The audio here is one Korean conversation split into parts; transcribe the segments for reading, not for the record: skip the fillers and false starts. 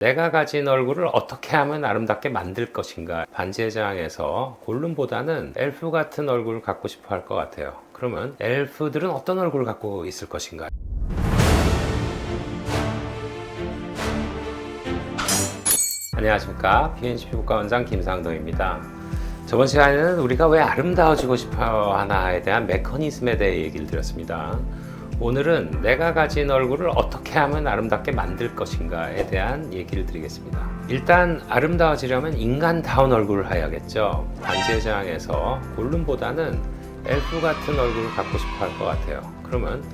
내가 가진 얼굴을 어떻게 하면 아름답게 만들 것인가. 반지의 제왕에서 골룸보다는 엘프 같은 얼굴을 갖고 싶어 할 것 같아요. 그러면 엘프들은 어떤 얼굴을 갖고 있을 것인가. 안녕하십니까, PNC 피부과 원장 김상동입니다. 저번 시간에는 우리가 왜 아름다워지고 싶어 하나에 대한 메커니즘에 대해 얘기를 드렸습니다. 오늘은 내가 가진 얼굴을 어떻게 하면 아름답게 만들 것인가에 대한 얘기를 드리겠습니다. 일단 아름다워지려면 인간다운 얼굴을 해야겠죠. 반지의 제왕에서 골룸보다는 엘프 같은 얼굴을 갖고 싶어 할 것 같아요. 그러면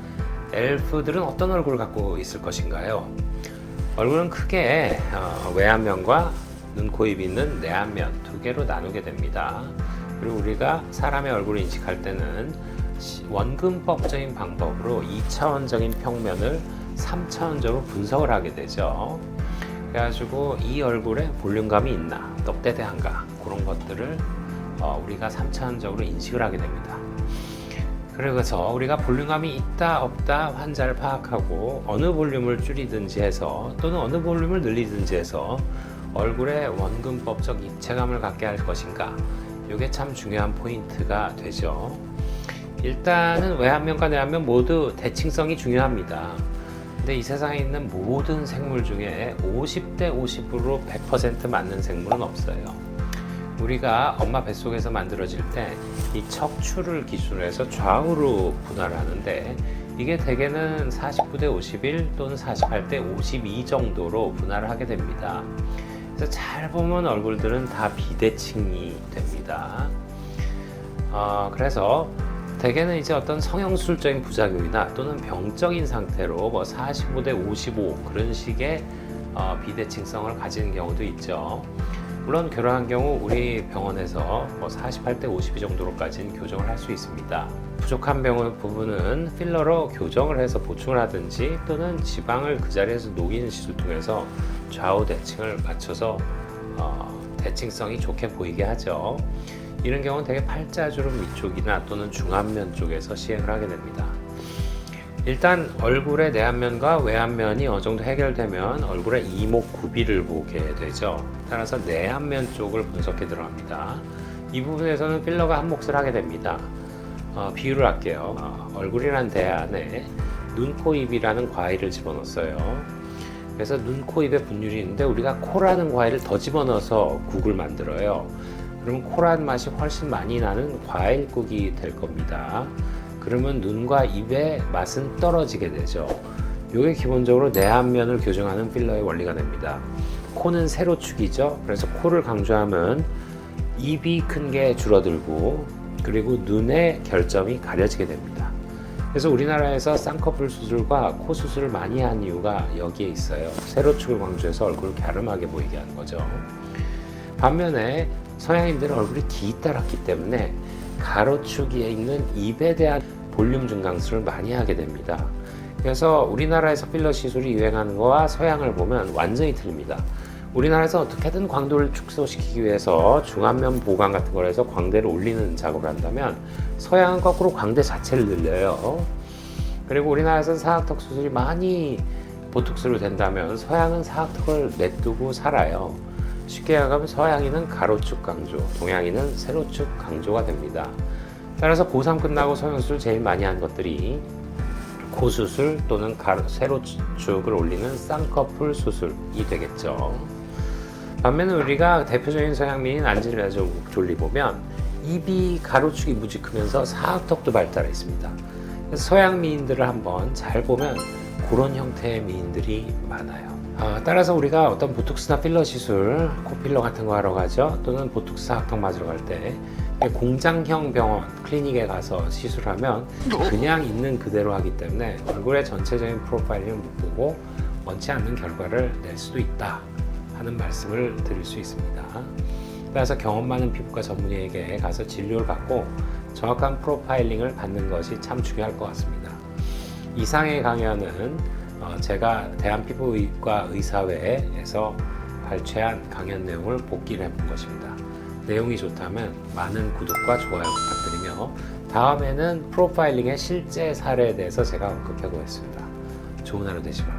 엘프들은 어떤 얼굴을 갖고 있을 것인가요? 얼굴은 크게 외안면과 눈, 코, 입이 있는 내안면 두 개로 나누게 됩니다. 그리고 우리가 사람의 얼굴을 인식할 때는 원근법적인 방법으로 2차원적인 평면을 3차원적으로 분석을 하게 되죠. 그래가지고 이 얼굴에 볼륨감이 있나, 떡대대한가, 그런 것들을 우리가 3차원적으로 인식을 하게 됩니다. 그래서 우리가 볼륨감이 있다 없다 환자를 파악하고 어느 볼륨을 줄이든지 해서 또는 어느 볼륨을 늘리든지 해서 얼굴에 원근법적 입체감을 갖게 할 것인가, 이게 참 중요한 포인트가 되죠. 일단은 외안면과 내안면 모두 대칭성이 중요합니다. 근데 이 세상에 있는 모든 생물 중에 50대 50으로 100% 맞는 생물은 없어요. 우리가 엄마 뱃속에서 만들어질 때 이 척추를 기준으로 해서 좌우로 분할을 하는데 이게 대개는 49대 51 또는 48대 52 정도로 분할을 하게 됩니다. 그래서 잘 보면 얼굴들은 다 비대칭이 됩니다. 그래서 대개는 이제 어떤 성형술적인 부작용이나 또는 병적인 상태로 뭐 45대 55 그런 식의 비대칭성을 가지는 경우도 있죠. 물론 결혼한 경우 우리 병원에서 뭐 48대 52 정도로까지는 교정을 할 수 있습니다. 부족한 부분은 필러로 교정을 해서 보충을 하든지 또는 지방을 그 자리에서 녹이는 시술을 통해서 좌우 대칭을 맞춰서 대칭성이 좋게 보이게 하죠. 이런 경우는 대개 팔자주름 위쪽이나 또는 중안면 쪽에서 시행을 하게 됩니다. 일단 얼굴의 내안면과 외안면이 어느 정도 해결되면 얼굴의 이목구비를 보게 되죠. 따라서 내안면 쪽을 분석해 들어갑니다. 이 부분에서는 필러가 한 몫을 하게 됩니다. 비유를 할게요. 얼굴이란 대안에 눈, 코, 입이라는 과일을 집어넣었어요. 그래서 눈, 코, 입에 분율이 있는데 우리가 코라는 과일을 더 집어넣어서 국을 만들어요. 그러면 코란 맛이 훨씬 많이 나는 과일국이 될 겁니다. 그러면 눈과 입의 맛은 떨어지게 되죠. 이게 기본적으로 내안면을 교정하는 필러의 원리가 됩니다. 코는 세로축이죠. 그래서 코를 강조하면 입이 큰 게 줄어들고 그리고 눈의 결점이 가려지게 됩니다. 그래서 우리나라에서 쌍꺼풀 수술과 코 수술을 많이 한 이유가 여기에 있어요. 세로축을 강조해서 얼굴을 갸름하게 보이게 하는 거죠. 반면에 서양인들은 얼굴이 기따랗기 때문에 가로축에 있는 입에 대한 볼륨 증강술을 많이 하게 됩니다. 그래서 우리나라에서 필러 시술이 유행하는 거와 서양을 보면 완전히 틀립니다. 우리나라에서 어떻게든 광도를 축소시키기 위해서 중안면 보강 같은 걸 해서 광대를 올리는 작업을 한다면 서양은 거꾸로 광대 자체를 늘려요. 그리고 우리나라에서는 사각턱 수술이 많이 보톡스로 된다면 서양은 사각턱을 냅두고 살아요. 쉽게 얘기하면 서양인은 가로축 강조, 동양인은 세로축 강조가 됩니다. 따라서 고3 끝나고 성형수술 제일 많이 한 것들이 코수술 또는 세로축을 올리는 쌍꺼풀 수술이 되겠죠. 반면에 우리가 대표적인 서양미인 안젤리나 졸리 보면 입이 가로축이 무지 크면서 사각턱도 발달했습니다. 서양 미인들을 한번 잘 보면 그런 형태의 미인들이 많아요. 따라서 우리가 어떤 보톡스나 필러 시술, 코필러 같은 거 하러 가죠. 또는 보톡스 사각턱 맞으러 갈 때 공장형 병원, 클리닉에 가서 시술하면 그냥 있는 그대로 하기 때문에 얼굴의 전체적인 프로파일링을 못 보고 원치 않는 결과를 낼 수도 있다 하는 말씀을 드릴 수 있습니다. 따라서 경험 많은 피부과 전문의에게 가서 진료를 받고 정확한 프로파일링을 받는 것이 참 중요할 것 같습니다. 이상의 강연은 제가 대한피부과 의사회에서 발췌한 강연 내용을 복기를 해본 것입니다. 내용이 좋다면 많은 구독과 좋아요 부탁드리며 다음에는 프로파일링의 실제 사례에 대해서 제가 언급해 보겠습니다. 좋은 하루 되시기 바랍니다.